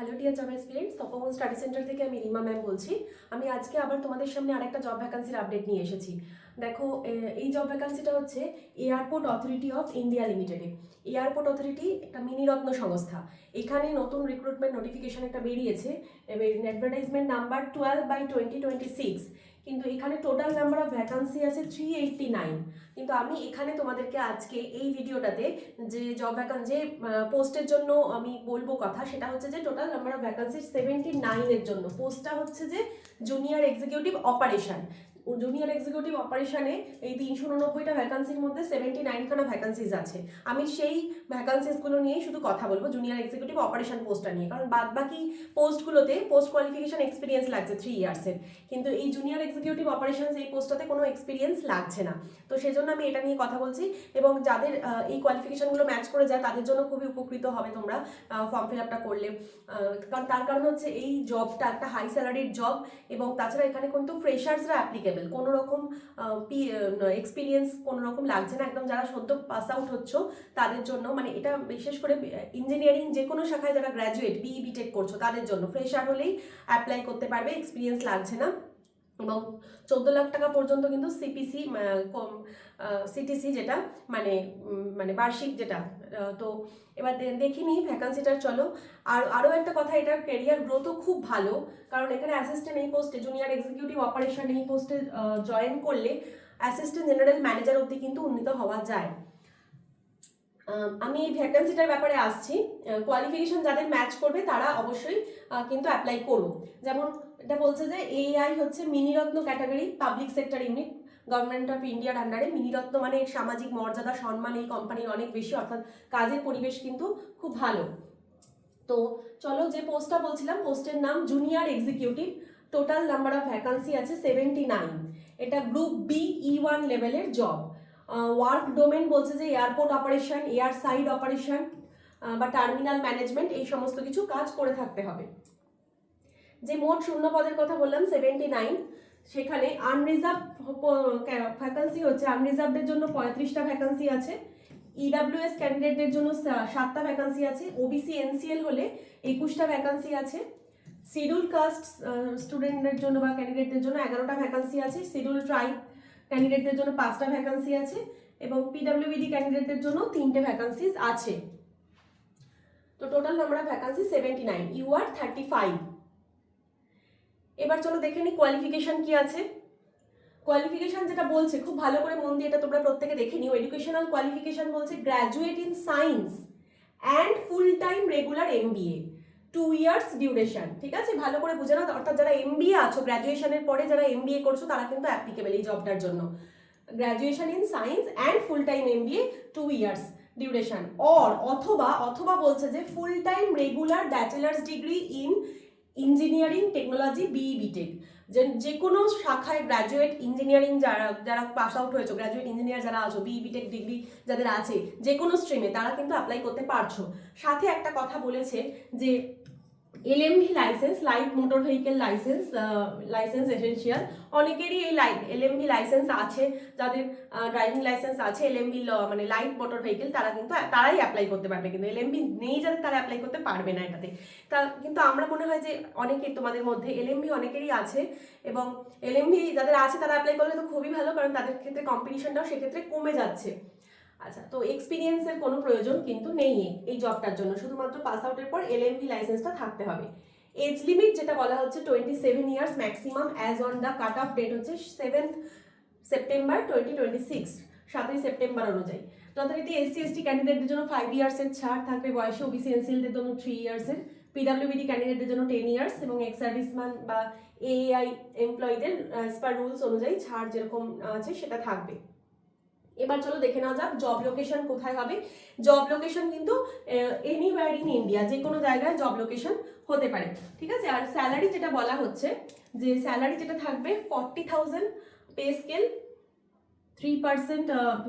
Hello dear job experience তপবন study centre থেকে আমি Rima ma'am বলছি। আমি আজকে আবার তোমাদের সামনে আরেকটা জব ভ্যাকান্সির আপডেট নিয়ে এসেছি। দেখো, এই জব ভ্যাকান্সিটা হচ্ছে এয়ারপোর্ট অথরিটি অফ ইন্ডিয়া লিমিটেডে। এয়ারপোর্ট অথরিটি একটা মিনিরত্ন সংস্থা। এখানে নতুন রিক্রুটমেন্ট নোটিফিকেশন একটা বেরিয়েছে, অ্যাডভার্টাইজমেন্ট নাম্বার 12/2026। কিন্তু এখানে টোটাল নাম্বার অফ ভ্যাকান্সি আছে 389। কিন্তু আমি এখানে তোমাদেরকে আজকে এই ভিডিওটাতে যে জব ভ্যাকান্সি পোস্টের জন্য আমি বলবো কথা, সেটা হচ্ছে যে টোটাল নাম্বার অফ ভ্যাকান্সি 79-এর জন্য। পোস্টটা হচ্ছে যে junior executive operation. Junior executive অপারেশনে এই 389টা ভ্যাকান্সির মধ্যে 79খানা ভ্যাকান্সিজ আছে। আমি সেই ভ্যাকান্সিসগুলো নিয়েই শুধু কথা বলবো, জুনিয়র এক্সিকিউটিভ অপারেশন পোস্টটা নিয়ে, কারণ বাদ বাকি পোস্টগুলোতে পোস্ট কোয়ালিফিকেশন এক্সপিরিয়েন্স লাগছে 3 ইয়ার্সের, কিন্তু এই জুনিয়র এক্সিকিউটিভ অপারেশনস এই পোস্টটাতে কোনো এক্সপিরিয়েন্স লাগছে না। তো সেজন্য আমি এটা নিয়ে কথা বলছি, এবং যাদের এই কোয়ালিফিকেশনগুলো ম্যাচ করে যায় তাদের জন্য খুবই উপকৃত হবে তোমরা ফর্ম ফিল আপটা করলে। কারণ তার কারণ হচ্ছে এই জবটা একটা হাই স্যালারির জব, এবং তাছাড়া এখানে কিন্তু ফ্রেশার্সরা অ্যাপ্লিকেবল, কোনো রকম এক্সপিরিয়েন্স কোনো রকম লাগছে না। একদম যারা সদ্য পাস আউট হচ্ছ তাদের জন্য, মানে এটা বিশেষ করে ইঞ্জিনিয়ারিং যে কোনো শাখায় যারা গ্র্যাজুয়েট বিই বিটেক করছো তাদের জন্য, ফ্রেশার হলেই অ্যাপ্লাই করতে পারবে, এক্সপিরিয়েন্স লাগছে না। এবং 14 লাখ টাকা পর্যন্ত কিন্তু সিপিসি সিটিসি যেটা মানে বার্ষিক যেটা। তো এবার দেখিনি ভ্যাকান্সিটার, চলো। আর আরও একটা কথা, এটার ক্যারিয়ার গ্রোথও খুব ভালো, কারণ এখানে অ্যাসিস্ট্যান্ট এই পোস্টে, জুনিয়র এক্সিকিউটিভ অপারেশন এই পোস্টে জয়েন করলে অ্যাসিস্ট্যান্ট জেনারেল ম্যানেজার অবধি কিন্তু উন্নীত হওয়া যায়। আমি এই ভ্যাকান্সিটার ব্যাপারে আসছি। কোয়ালিফিকেশন যাদের ম্যাচ করবে তারা অবশ্যই কিন্তু অ্যাপ্লাই করো। যেমন এটা বলছে যে এআই হচ্ছে Miniratna category public sector unit, government of ইন্ডিয়ার আন্ডারে। মিনিরত্ন মানে সামাজিক মর্যাদা সম্মান এই কোম্পানির অনেক বেশি, অর্থাৎ কাজের পরিবেশ কিন্তু খুব ভালো। তো চলো, যে পোস্টটা বলছিলাম পোস্টের নাম junior executive. Total number of vacancy আছে 79। এটা গ্রুপ BE1 লেভেলের জব। ওয়ার্ক ডোমেন বলছে যে airport operation, air side operation বা টার্মিনাল ম্যানেজমেন্ট, এই সমস্ত কিছু কাজ করে থাকতে হবে। যে মোট শূন্য পদের কথা বললাম 79, সেখানে আনরিজার্ভ ভ্যাকান্সি হচ্ছে, আনরিজার্ভের জন্য 35টা ভ্যাকান্সি আছে, ইডাব্লিউএস ক্যান্ডিডেটদের জন্য 7টা ভ্যাকান্সি আছে, ওবিসি এনসিএল হলে 21টা ভ্যাকান্সি আছে, শিডিউল কাস্ট স্টুডেন্টদের জন্য বা ক্যান্ডিডেটদের জন্য 11টা ভ্যাকান্সি আছে, শিডিউল ট্রাইব ক্যান্ডিডেটদের জন্য 5টা ভ্যাকান্সি আছে, এবং পিডাব্লিউবিডি ক্যান্ডিডেটদের জন্য 3টে ভ্যাকান্সিজ আছে। তো total number of vacancy 79, U R 35। এবার চলো দেখে নি কোয়ালিফিকেশন কি আছে। কোয়ালিফিকেশন যেটা বলছে, খুব ভালো করে মন দিয়ে এটা তোমরা প্রত্যেকে দেখে নিও। এডুকেশনাল কোয়ালিফিকেশন বলছে graduate in science and full time regular MBA, 2 years duration. ঠিক আছে, ভালো করে বুঝে নাও। অর্থাৎ যারা MBA আছো, গ্র্যাজুয়েশনের পরে যারা MBA করছো তারা কিন্তু অ্যাপ্লিকেবল এই জবটার জন্য। Graduation in science and full time MBA, 2 years duration. অথবা বলছে যে full time regular bachelors degree in engineering technology BE BTech. যে কোনো শাখায় গ্র্যাজুয়েট ইঞ্জিনিয়ারিং যারা পাস আউট হয়েছো, গ্র্যাজুয়েট ইঞ্জিনিয়ার যারা আছো, BE বিটেক ডিগ্রি যাদের আছে যে কোনো স্ট্রিমে, তারা কিন্তু অ্যাপ্লাই করতে পারছো। সাথে একটা কথা বলেছে যে LMV licence, light motor vehicle licence essential. অনেকেরই এই LMV লাইসেন্স আছে, যাদের ড্রাইভিং লাইসেন্স আছে LMV মানে লাইট মোটর ভেহিকেল, তারাই অ্যাপ্লাই করতে পারবে, কিন্তু LMV নেই যাদের তারা অ্যাপ্লাই করতে পারবে না এটাতে। কিন্তু আমরা মনে হয় যে অনেকেই তোমাদের মধ্যে LMV অনেকেরই আছে, এবং LMV যাদের আছে তারা অ্যাপ্লাই করলে তো খুবই ভালো, কারণ তাদের ক্ষেত্রে কম্পিটিশনটাও সেক্ষেত্রে কমে যাচ্ছে। আচ্ছা, তো এক্সপিরিয়েন্সের কোনো প্রয়োজন কিন্তু নেই এই জবটার জন্য, শুধুমাত্র পাস আউটের পর LMV লাইসেন্সটা থাকতে হবে। এজ লিমিট যেটা বলা হচ্ছে 27 years maximum, as on the cut off date হচ্ছে 7th সেপ্টেম্বর 2026, 7ই সেপ্টেম্বর অনুযায়ী। যথারীতি SC/ST ক্যান্ডিডেটদের জন্য 5 ইয়ার্সের ছাড় থাকবে বয়সে, ওবিসি এনসিএলদের জন্য 3 ইয়ার্সের, পিডাব্লিউবিডি ক্যান্ডিডেটদের জন্য 10 ইয়ার্স, এবং এক্স সার্ভিসম্যান বা AAI এমপ্লয়ীদের অ্যাজ পার রুলস অনুযায়ী ছাড় যেরকম আছে সেটা থাকবে। এবার চলো দেখে নেওয়া যাক জব লোকেশন কোথায় হবে। জব লোকেশন কিন্তু এনিওয়্যার ইন ইন্ডিয়া, যে কোনো জায়গায় জব লোকেশন হতে পারে। ঠিক আছে, আর স্যালারি যেটা বলা হচ্ছে, যে স্যালারি যেটা থাকবে 40,000, পে স্কেল 3%,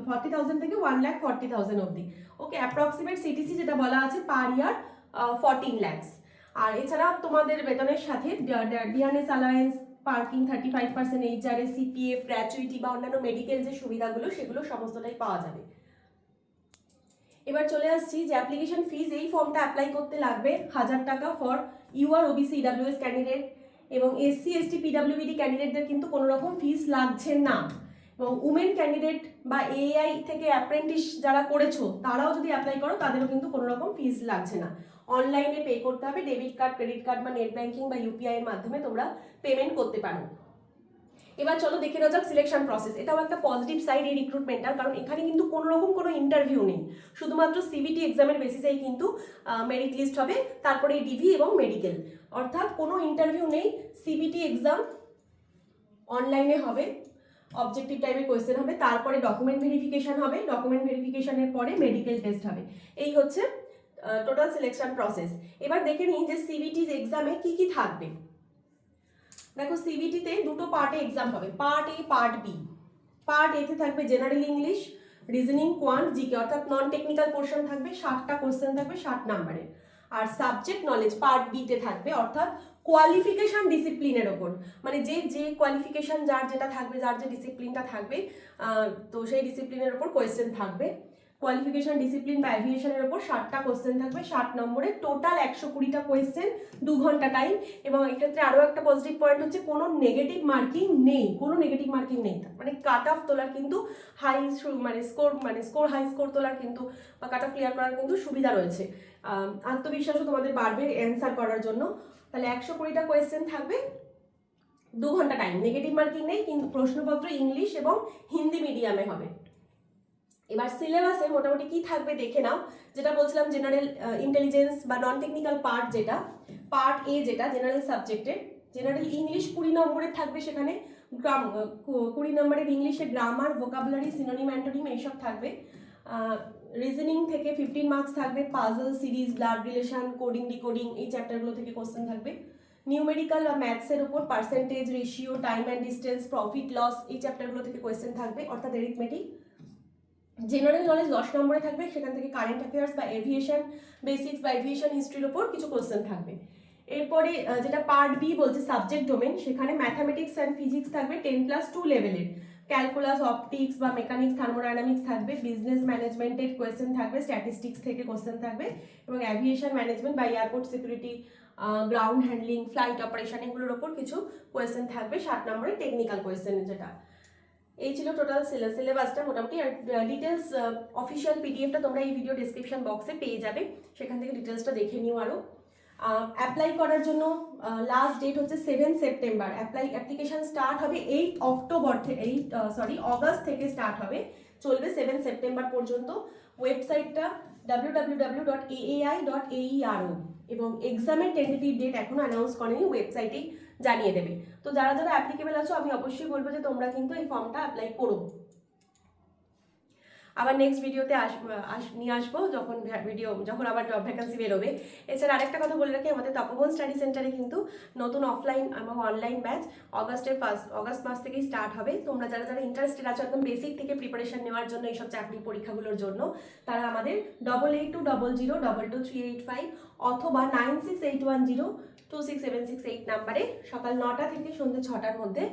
40,000 থেকে 1,40,000 অবধি। ওকে, অ্যাপ্রক্সিমেট সিটিসি যেটা বলা আছে পার ইয়ার 14 lakhs। আর এছাড়া তোমাদের বেতনের সাথে DRS alliance, parking 35%, HRA, CPF, gratuity বা অন্যান্য মেডিকেল যে সুবিধাগুলো সেগুলো সমস্তটাই পাওয়া যাবে। এবার চলে আসছি যে অ্যাপ্লিকেশন ফিজ, এই ফর্মটা অ্যাপ্লাই করতে লাগবে 1000 টাকা for UR OBC EWS candidate, এবং এসসি এসটি পিডাব্লিউবিডি ক্যান্ডিডেটদের কিন্তু কোনো রকম ফিস লাগছে না। এবং উমেন ক্যান্ডিডেট বা এআই থেকে অ্যাপ্রেন্টিস যারা করেছো তারাও যদি অ্যাপ্লাই করো তাদেরও কিন্তু কোনো রকম ফিস লাগছে না। অনলাইনে পে করতে হবে, ডেবিট কার্ড, ক্রেডিট কার্ড বা নেট ব্যাঙ্কিং বা ইউপিআই এর মাধ্যমে তোমরা পেমেন্ট করতে পারো। এবার চলো দেখে নেওয়া যাক সিলেকশন প্রসেস। এটাও একটা পজিটিভ সাইড এই রিক্রুটমেন্টটার, কারণ এখানে কিন্তু কোনো রকম কোনো ইন্টারভিউ নেই, শুধুমাত্র সিবিটি এক্সামের বেসিসেই কিন্তু মেরিট লিস্ট হবে, তারপরে ডিভি এবং মেডিকেল, অর্থাৎ কোনো ইন্টারভিউ নেই। সিবিটি এক্সাম অনলাইনে হবে, অবজেক্টিভ টাইপের কোয়েশ্চেন হবে, তারপরে ডকুমেন্ট ভেরিফিকেশন হবে, ডকুমেন্ট ভেরিফিকেশনের পরে মেডিকেল টেস্ট হবে। এই হচ্ছে টোটাল সিলেকশন প্রসেস। এবার দেখে নিই যে সিবিটি এক্সামে কি কি থাকবে। দেখো সিবিটিতে দুটো পার্টে এক্সাম হবে, part A part B. Part এতে থাকবে general English, reasoning, quant, GK, অর্থাৎ নন টেকনিক্যাল পোর্শন থাকবে, 60টা কোশ্চেন থাকবে 60 নাম্বারের। আর সাবজেক্ট নলেজ পার্ট বিতে থাকবে, অর্থাৎ কোয়ালিফিকেশন ডিসিপ্লিনের ওপর, মানে যে কোয়ালিফিকেশন যার যেটা থাকবে, যার যে ডিসিপ্লিনটা থাকবে, তো সেই ডিসিপ্লিনের ওপর কোয়েশ্চেন থাকবে। কোয়ালিফিকেশন ডিসিপ্লিন বা অ্যাভিয়েশনের ওপর 60টা কোশ্চেন থাকবে 60 নম্বরে, টোটাল 120টা কোয়েশ্চেন, 2 ঘন্টা টাইম। এবং এক্ষেত্রে আরও একটা পজিটিভ পয়েন্ট হচ্ছে কোনো নেগেটিভ মার্কিং নেই, কোনো নেগেটিভ মার্কিং নেই, মানে কাট অফ তোলার কিন্তু হাই স্কোর হাই স্কোর তোলার কিন্তু বা কাট অফ ক্লিয়ার করার কিন্তু সুবিধা রয়েছে। আত্মবিশ্বাসও তোমাদের বাড়বে অ্যান্সার করার জন্য। তাহলে 120টা কোয়েশ্চেন থাকবে, 2 ঘন্টা টাইম, নেগেটিভ মার্কিং নেই, কিন্তু প্রশ্নপত্র ইংলিশ এবং হিন্দি মিডিয়ামে হবে। এবার সিলেবাসে মোটামুটি কি থাকবে দেখে নাও। যেটা বলছিলাম জেনারেল ইন্টেলিজেন্স বা নন টেকনিক্যাল পার্ট, যেটা পার্ট এ, যেটা জেনারেল সাবজেক্টের, জেনারেল ইংলিশ 20 নম্বরের থাকবে, সেখানে 20 নম্বরের ইংলিশে গ্রামার, ভোকাবুলারি, সিনোনিম, অ্যান্টোনিম এইসব থাকবে। রিজনিং থেকে 15 মার্কস থাকবে, puzzle, series, blood relation, coding, decoding, এই চ্যাপ্টারগুলো থেকে কোশ্চেন থাকবে। নিউমেরিক্যাল বা ম্যাথসের উপর percentage, ratio, time and distance, profit loss, এই চ্যাপ্টারগুলো থেকে কোয়েশ্চেন থাকবে, অর্থাৎ এরিথমেটিক। জেনারেল নলেজ 10 নম্বরে থাকবে, সেখান থেকে কারেন্ট অ্যাফেয়ার্স বা এভিয়েশন বেসিক্স বা এভিয়েশন হিস্ট্রির ওপর কিছু কোশ্চেন থাকবে। এরপরে যেটা পার্ট বি বলছে সাবজেক্ট ডোমেন, সেখানে ম্যাথামেটিক্স অ্যান্ড ফিজিক্স থাকবে 10+2 লেভেলের, ক্যালকুলাস, অপটিক্স বা মেকানিক্স, থার্মোডাইনামিক্স থাকবে, বিজনেস ম্যানেজমেন্টের কোয়েশ্চেন থাকবে, স্ট্যাটিস্টিক্স থেকে কোশ্চেন থাকবে, এবং অ্যাভিয়েশন ম্যানেজমেন্ট বা airport security, ground handling, flight operation, এগুলোর ওপর কিছু কোয়েশ্চেন থাকবে 60 নম্বরের টেকনিক্যাল কোয়েশ্চেন। যেটা এই ছিল টোটাল সিলেবাসটা মোটামুটি। আর ডিটেলস অফিসিয়াল পিডিএফটা তোমরা এই ভিডিও ডিসক্রিপশন বক্সে পেয়ে যাবে, সেখান থেকে ডিটেলসটা দেখে নিও। আরও অ্যাপ্লাই করার জন্য লাস্ট ডেট হচ্ছে 7 সেপ্টেম্বর। অ্যাপ্লিকেশন স্টার্ট হবে 8 অক্টোবর থেকে, অগস্ট থেকে স্টার্ট হবে, চলবে 7 সেপ্টেম্বর পর্যন্ত। ওয়েবসাইটটা www.aai.aero, এবং এক্সামের টেন্টেটিভ ডেট এখনো অ্যানাউন্স করেনি, ওয়েবসাইটেই জানিয়ে দেবে। তো যারা যারা অ্যাপ্লিকেবল আছো আমি অবশ্যই বলবো যে তোমরা কিন্তু এই ফর্মটা অ্যাপ্লাই করো। আবার নেক্সট ভিডিওতে নিয়ে আসবো যখন আবার জব ভ্যাকেন্সি বেরোবে। এছাড়া আরেকটা কথা বলে রাখি, আমাদের তপোবন স্টাডি সেন্টারে কিন্তু নতুন অফলাইন এবং অনলাইন ব্যাচ অগস্ট মাস থেকেই স্টার্ট হবে। তোমরা যারা যারা ইন্টারেস্টেড আছো একদম বেসিক থেকে প্রিপারেশন নেওয়ার জন্য এইসব চাকরি পরীক্ষাগুলোর জন্য, তারা আমাদের 8820022385 অথবা 9681026768 নাম্বারে সকাল 9টা থেকে সন্ধ্যে 6টার মধ্যে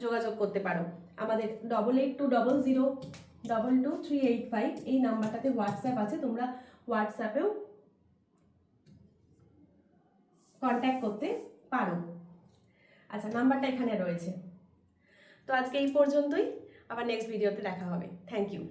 যোগাযোগ করতে পারো। আমাদের 8820022385 এই নাম্বারটাতে হোয়াটসঅ্যাপ আছে, তোমরা হোয়াটসঅ্যাপেও কন্ট্যাক্ট করতে পারো। আচ্ছা, নাম্বারটা এখানে রয়েছে। তো আজকে এই পর্যন্তই, আবার নেক্সট ভিডিওতে দেখা হবে। Thank you.